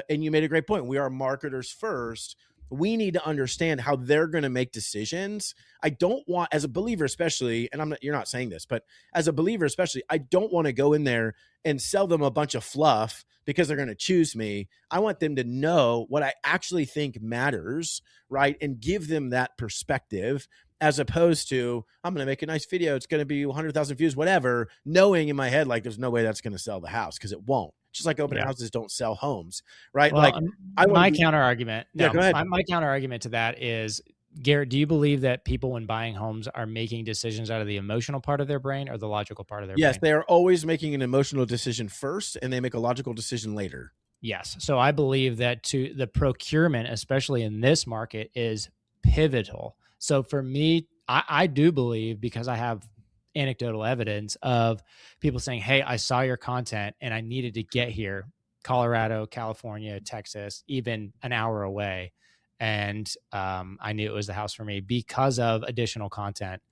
and you made a great point. We are marketers first, we need to understand how they're going to make decisions. I don't want, as a believer especially, and you're not saying this, but as a believer especially, I don't want to go in there and sell them a bunch of fluff because they're going to choose me. I want them to know what I actually think matters, right? And give them that perspective, as opposed to, I'm going to make a nice video, it's going to be 100,000 views, whatever, knowing in my head, like, there's no way that's going to sell the house, because it won't. Just like open houses don't sell homes, right? Well, like my counter argument. Yeah, go ahead. My counter argument to that is, Garrett, do you believe that people, when buying homes, are making decisions out of the emotional part of their brain or the logical part of their brain? Yes, they are always making an emotional decision first, and they make a logical decision later. Yes. So I believe that to the procurement, especially in this market, is pivotal. So for me, I do believe, because I have anecdotal evidence of people saying, hey, I saw your content and I needed to get here, Colorado, California, Texas, even an hour away. And I knew it was the house for me because of additional content.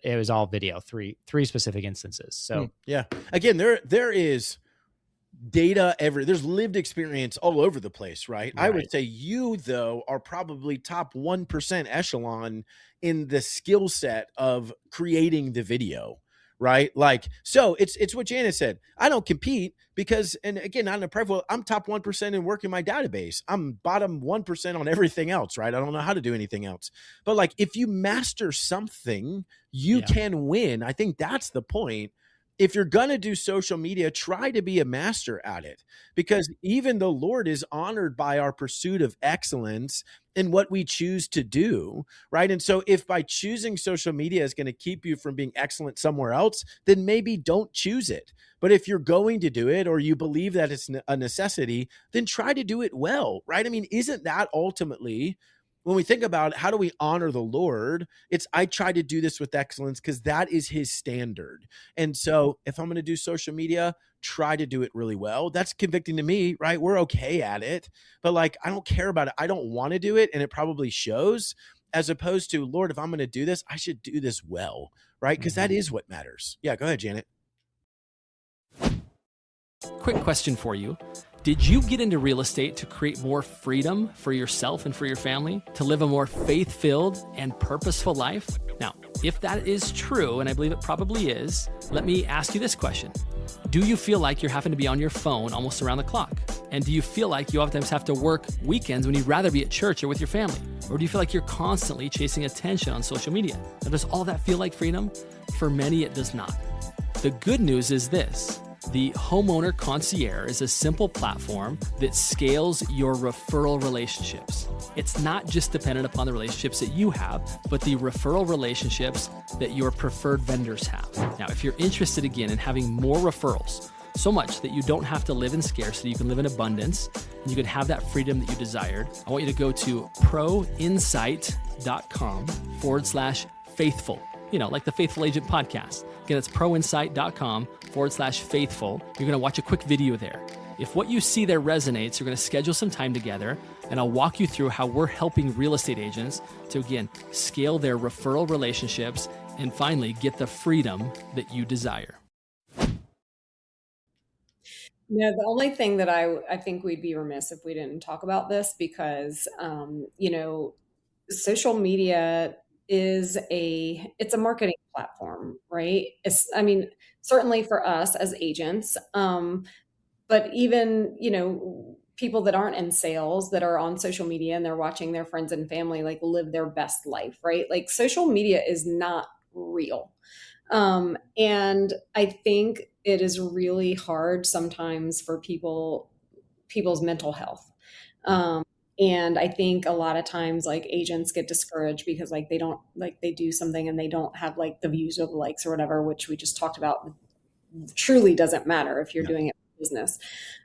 It was all video, three specific instances. So yeah, again, there is data there's lived experience all over the place, right? I would say you, though, are probably top 1% echelon in the skill set of creating the video, right? Like, so it's what Janet said. I don't compete because, and again, not in a private, I'm top 1% in working my database. I'm bottom 1% on everything else, right? I don't know how to do anything else. But like, if you master something, you can win. I think that's the point. If you're going to do social media, try to be a master at it, because even the Lord is honored by our pursuit of excellence in what we choose to do, right? And so if by choosing social media is going to keep you from being excellent somewhere else, then maybe don't choose it. But if you're going to do it, or you believe that it's a necessity, then try to do it well, right? I mean, isn't that ultimately, when we think about how do we honor the Lord, it's, I try to do this with excellence because that is his standard. And so if I'm going to do social media, try to do it really well. That's convicting to me, right? We're okay at it, but like, I don't care about it. I don't want to do it. And it probably shows, as opposed to, Lord, if I'm going to do this, I should do this well, right? Because that is what matters. Yeah, go ahead, Janet. Quick question for you. Did you get into real estate to create more freedom for yourself and for your family, to live a more faith-filled and purposeful life? Now, if that is true, and I believe it probably is, let me ask you this question. Do you feel like you're having to be on your phone almost around the clock? And do you feel like you oftentimes have to work weekends when you'd rather be at church or with your family? Or do you feel like you're constantly chasing attention on social media? Now, does all that feel like freedom? For many, it does not. The good news is this. The Homeowner Concierge is a simple platform that scales your referral relationships. It's not just dependent upon the relationships that you have, but the referral relationships that your preferred vendors have. Now, if you're interested again in having more referrals, so much that you don't have to live in scarcity, you can live in abundance, and you can have that freedom that you desired, I want you to go to proinsight.com/faithful. You know, like the Faithful Agent podcast. Again, it's proinsight.com/faithful. You're going to watch a quick video there. If what you see there resonates, you're going to schedule some time together, and I'll walk you through how we're helping real estate agents to, again, scale their referral relationships and finally get the freedom that you desire. No, the only thing that I think we'd be remiss if we didn't talk about this, because, social media is it's a marketing platform, right? I mean, certainly for us as agents, but even, people that aren't in sales that are on social media and they're watching their friends and family like live their best life, right? Like, social media is not real. And I think it is really hard sometimes for people's mental health. And I think a lot of times, like, agents get discouraged because like they do something and they don't have like the views or the likes or whatever, which we just talked about, truly doesn't matter if you're doing it for business.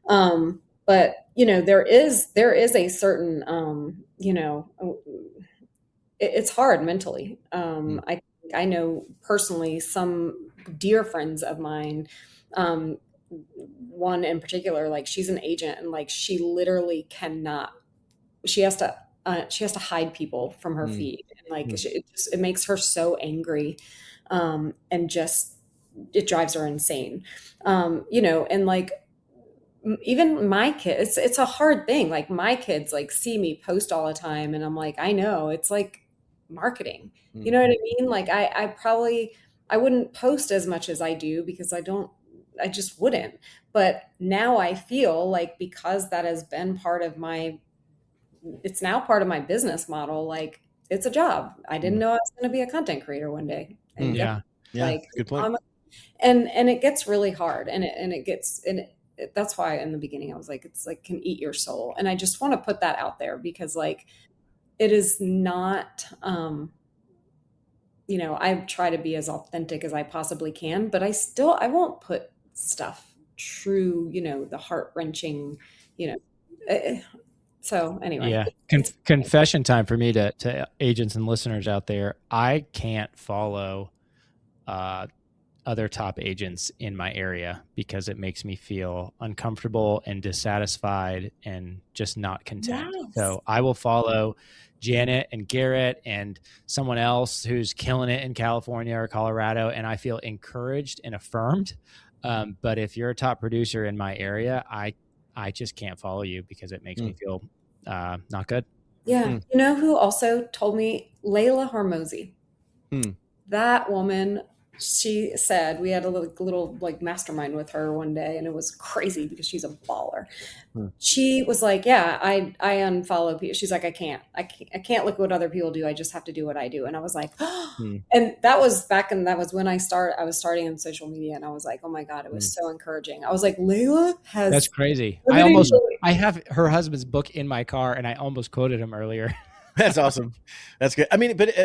But there is a certain, it's hard mentally. I know personally some dear friends of mine, one in particular, like, she's an agent and like she literally cannot, she has to hide people from her feed, and like it makes her so angry, and just it drives her insane, and like even my kids, it's a hard thing. Like my kids like see me post all the time and I'm like, I know it's like marketing. You know what I mean? Like I wouldn't post as much as I do because I just wouldn't. But now I feel like because that has been it's now part of my business model. Like it's a job. I didn't know I was going to be a content creator one day. And Yeah. like, good point. and it gets really hard that's why in the beginning I was like, it's like can eat your soul. And I just want to put that out there because like it is not, I try to be as authentic as I possibly can, but I won't put stuff true, the heart wrenching, so anyway. Yeah. Confession time for me to agents and listeners out there. I can't follow other top agents in my area because it makes me feel uncomfortable and dissatisfied and just not content. Yes. So I will follow Janet and Garrett and someone else who's killing it in California or Colorado, and I feel encouraged and affirmed. But if you're a top producer in my area, I just can't follow you because it makes me feel not good. Yeah. You know who also told me? Layla Hormozy. That woman, she said, we had a little like mastermind with her one day and it was crazy because she's a baller. She was like, yeah, I unfollow people. She's like, I can't look at what other people do. I just have to do what I do. And I was like, and that was when I was starting in social media and I was like, oh my God, it was so encouraging. I was like, Layla has. That's crazy. I have her husband's book in my car and I almost quoted him earlier. That's awesome. That's good. I mean, but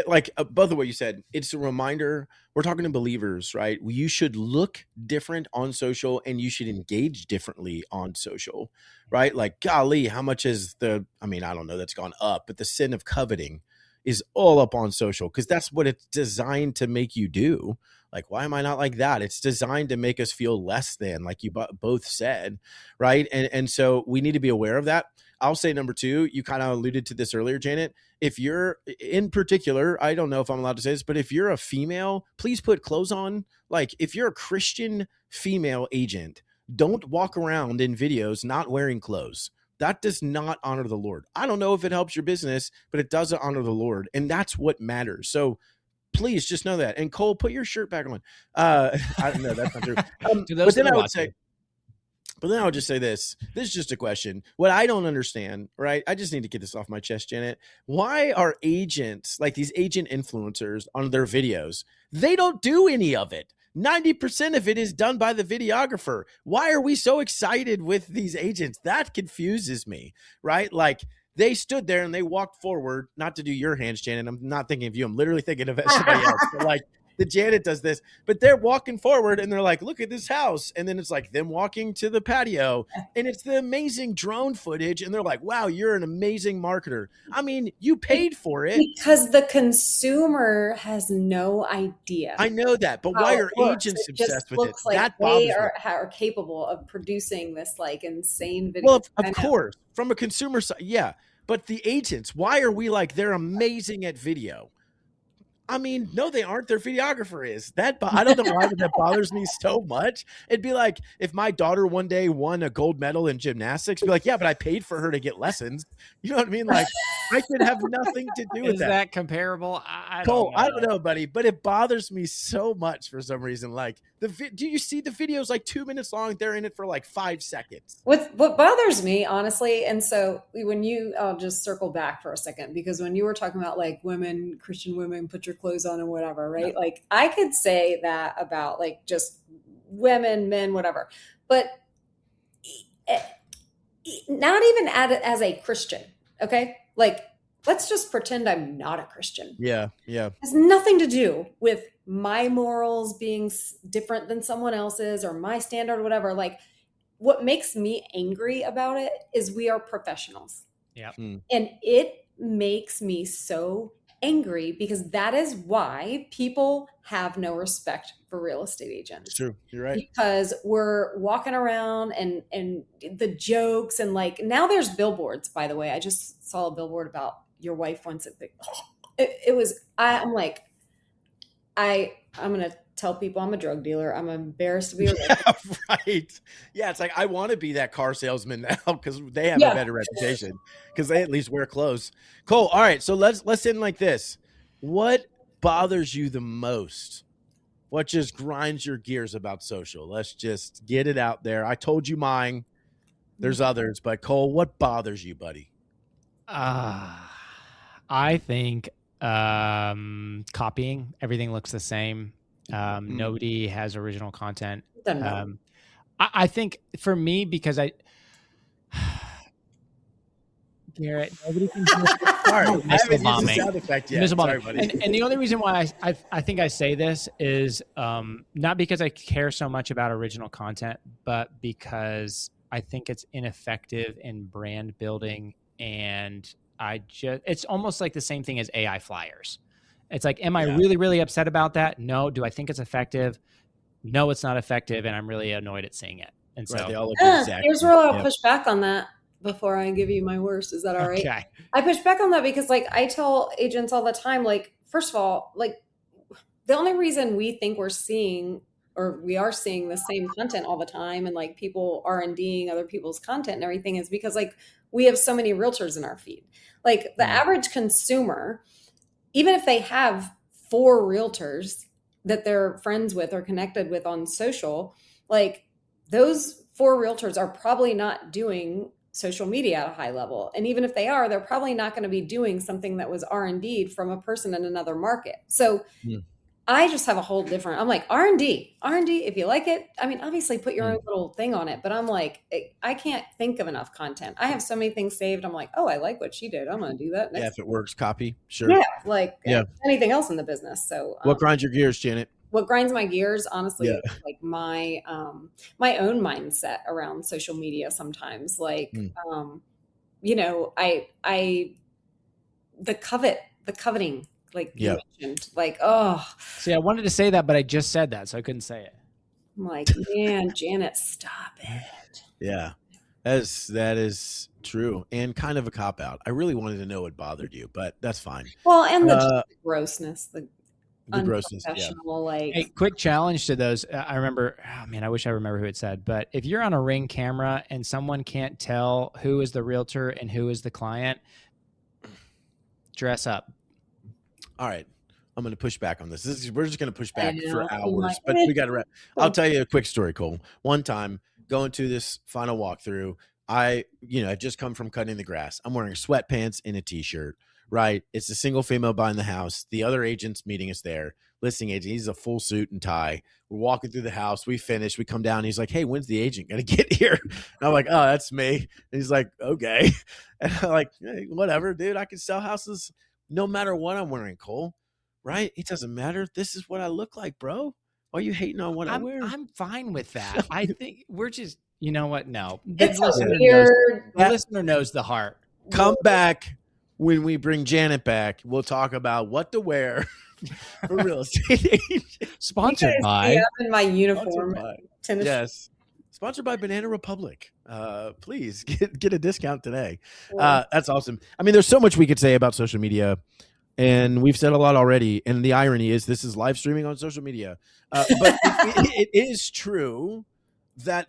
both of what you said, it's a reminder. We're talking to believers, right? You should look different on social and you should engage differently on social, right? Like, golly, how much is I don't know, that's gone up, but the sin of coveting is all up on social because that's what it's designed to make you do. Like, why am I not like that? It's designed to make us feel less than, like you both said, right? And so we need to be aware of that. I'll say number two, you kind of alluded to this earlier, Janet. If you're in particular, I don't know if I'm allowed to say this, but if you're a female, please put clothes on. Like if you're a Christian female agent, don't walk around in videos not wearing clothes. That does not honor the Lord. I don't know if it helps your business, but it doesn't honor the Lord. And that's what matters. So please just know that. And Cole, put your shirt back on. I don't know. That's not true. But then I would just say this is just a question. What I don't understand, right? I just need to get this off my chest, Janet. Why are agents, like these agent influencers on their videos, they don't do any of it? 90% of it is done by the videographer. Why are we so excited with these agents? That confuses me, right? Like they stood there and they walked forward, not to do your hands, Janet. I'm not thinking of you. I'm literally thinking of somebody else. But like, the Janet does this, but they're walking forward and they're like, look at this house. And then it's like them walking to the patio and it's the amazing drone footage. And they're like, wow, you're an amazing marketer. I mean, you paid for it. Because the consumer has no idea. I know that, but why are agents obsessed with it? Like that they are capable of producing this like insane video. Well, of course, from a consumer side, yeah. But the agents, why are we like, they're amazing at video? I mean, no, they aren't. Their videographer is. I don't know why that bothers me so much. It'd be like if my daughter one day won a gold medal in gymnastics, be like, yeah, but I paid for her to get lessons. You know what I mean? Like I could have nothing to do with that. Is that comparable? I don't know, buddy, but it bothers me so much for some reason. Like do you see the videos like 2 minutes long? They're in it for like 5 seconds. What bothers me, honestly, and so I'll just circle back for a second, because when you were talking about like women, Christian women, put your clothes on and whatever, right? Yeah. Like I could say that about like just women, men, whatever, but not even as a Christian, okay? Like let's just pretend I'm not a Christian. Yeah. It has nothing to do with my morals being different than someone else's or my standard or whatever. Like what makes me angry about it is we are professionals. Yeah. And it makes me so angry because that is why people have no respect for real estate agents. It's true. You're right. Because we're walking around and the jokes and like now there's billboards, by the way. I just saw a billboard about your wife once. I'm like, I'm going to tell people I'm a drug dealer. I'm embarrassed to be a Yeah, right. Yeah, it's like I want to be that car salesman now because they have a Yeah. better reputation because they at least wear clothes. Cole, all right, so let's end like this. What bothers you the most? What just grinds your gears about social? Let's just get it out there. I told you mine. There's others, but Cole, what bothers you, buddy? I think copying. Everything looks the same. Nobody has original content. Doesn't matter. I think for me, because Garrett, nobody can hear Sorry, I missile haven't used the bombing. sound effect yet. Missile Sorry, bombing. buddy. And the only reason why I think I say this is not because I care so much about original content, but because I think it's ineffective in brand building. And it's almost like the same thing as AI flyers. It's like, am I really, really upset about that? No. Do I think it's effective? No, it's not effective. And I'm really annoyed at seeing it. And so They all look exactly. Here's where I'll push back on that before I give you my worst. Is that all right? Okay. I push back on that because like I tell agents all the time, like, first of all, like the only reason we think we're seeing or we are seeing the same content all the time and like people R&Ding other people's content and everything is because like we have so many realtors in our feed. Like the average consumer, even if they have 4 realtors that they're friends with or connected with on social, like those 4 realtors are probably not doing social media at a high level. And even if they are, they're probably not going to be doing something that was R&D'd from a person in another market. So I just have a whole different, I'm like, R&D, if you like it, I mean, obviously put your own little thing on it, but I'm like, I can't think of enough content. I have so many things saved. I'm like, oh, I like what she did. I'm going to do that next. Yeah, if it works, copy. Sure. Yeah, like anything else in the business. So what grinds your gears, Janet? What grinds my gears, honestly, is like my my own mindset around social media sometimes. Like, you know, the coveting, like you mentioned, like, oh. See, I wanted to say that, but I just said that, so I couldn't say it. I'm like, man, Janet, stop it. Yeah, that is true and kind of a cop out. I really wanted to know what bothered you, but that's fine. Well, and the grossness, the grossness. Like, hey, quick challenge to those. I remember, oh man, I wish I remember who it said, but if you're on a Ring camera and someone can't tell who is the realtor and who is the client, dress up. All right. I'm going to push back on this. We're just going to push back for hours, but we got to wrap. I'll tell you a quick story, Cole. One time going to this final walkthrough, I just come from cutting the grass. I'm wearing sweatpants and a t-shirt, right? It's a single female buying the house. The other agent's meeting us there. Listing agent. He's a full suit and tie. We're walking through the house. We finish. We come down. He's like, hey, when's the agent going to get here? And I'm like, oh, that's me. And he's like, okay. And I'm like, hey, whatever, dude. I can sell houses no matter what I'm wearing, Cole. Right? It doesn't matter. This is what I look like, bro. Why are you hating on what I wear? I'm fine with that. I think we're just, you know what? No. It's the listener knows the heart. Come back when we bring Janet back. We'll talk about what to wear for real estate. Sponsored by. In my uniform. Yes. Sponsored by Banana Republic. Please get a discount today. That's awesome. I mean, there's so much we could say about social media. And we've said a lot already. And the irony is this is live streaming on social media. But it is true that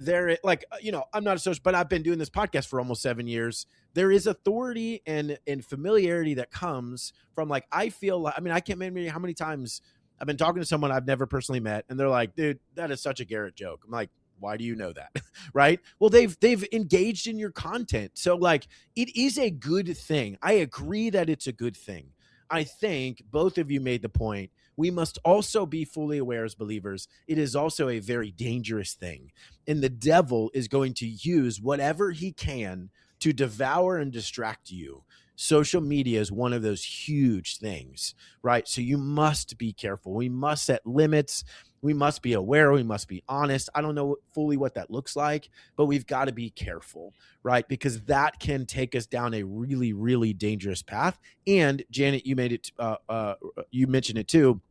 I'm not a social, but I've been doing this podcast for almost 7 years. There is authority and familiarity that comes from I feel like, I can't remember how many times I've been talking to someone I've never personally met. And they're like, dude, that is such a Garrett joke. I'm like, why do you know that? Right? Well, they've engaged in your content. So it is a good thing. I agree that it's a good thing. I think both of you made the point. We must also be fully aware as believers. It is also a very dangerous thing. And the devil is going to use whatever he can to devour and distract you. Social media is one of those huge things, right? So you must be careful. We must set limits. We must be aware. We must be honest. I don't know fully what that looks like, but we've got to be careful, right? Because that can take us down a really, really dangerous path. And Janet, you mentioned it too.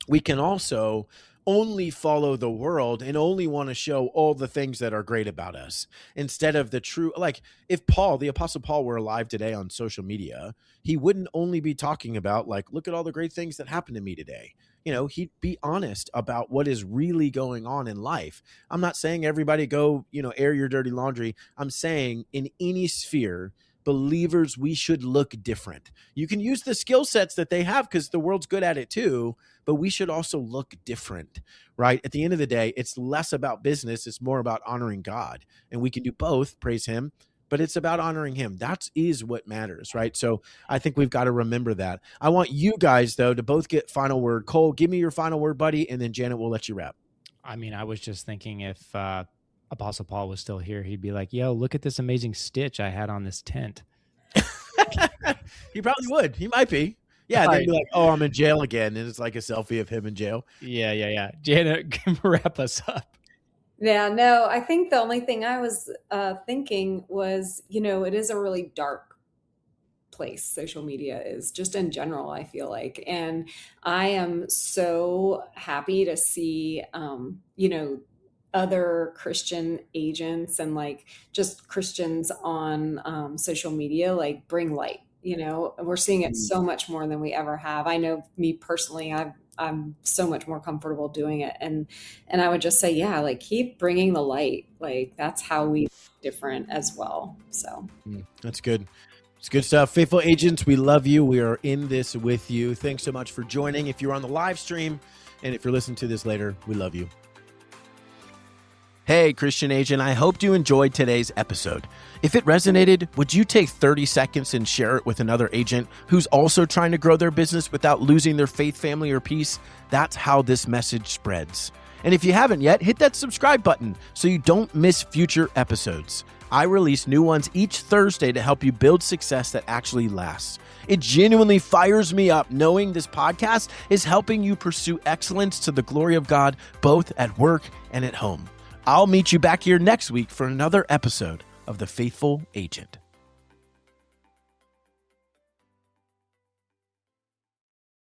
We can also only follow the world and only want to show all the things that are great about us instead of the true. If the Apostle Paul were alive today on social media, he wouldn't only be talking about look at all the great things that happened to me today. he'd be honest about what is really going on in life. I'm not saying everybody go, air your dirty laundry. I'm saying in any sphere, believers, we should look different. You can use the skill sets that they have because the world's good at it too, but we should also look different, right? At the end of the day, it's less about business. It's more about honoring God. And we can do both, praise him, but it's about honoring him. That is what matters, right? So I think we've got to remember that. I want you guys, though, to both get final word. Cole, give me your final word, buddy, and then Janet will let you wrap. I mean, I was just thinking if Apostle Paul was still here, he'd be like, yo, look at this amazing stitch I had on this tent. He probably would. He might be. Yeah, they'd be like, oh, I'm in jail again. And it's like a selfie of him in jail. Yeah. Janet, wrap us up. Yeah, no, I think the only thing I was thinking was, it is a really dark place. Social media is just in general, I feel like. And I am so happy to see, other Christian agents and like just Christians on social media, like bring light. We're seeing it so much more than we ever have. I know me personally, I'm so much more comfortable doing it. And I would just say, yeah, like keep bringing the light. Like that's how we different as well. So that's good. It's good stuff. Faithful agents, we love you. We are in this with you. Thanks so much for joining. If you're on the live stream and if you're listening to this later, we love you. Hey, Christian agent, I hope you enjoyed today's episode. If it resonated, would you take 30 seconds and share it with another agent who's also trying to grow their business without losing their faith, family, or peace? That's how this message spreads. And if you haven't yet, hit that subscribe button so you don't miss future episodes. I release new ones each Thursday to help you build success that actually lasts. It genuinely fires me up knowing this podcast is helping you pursue excellence to the glory of God, both at work and at home. I'll meet you back here next week for another episode of The Faithful Agent.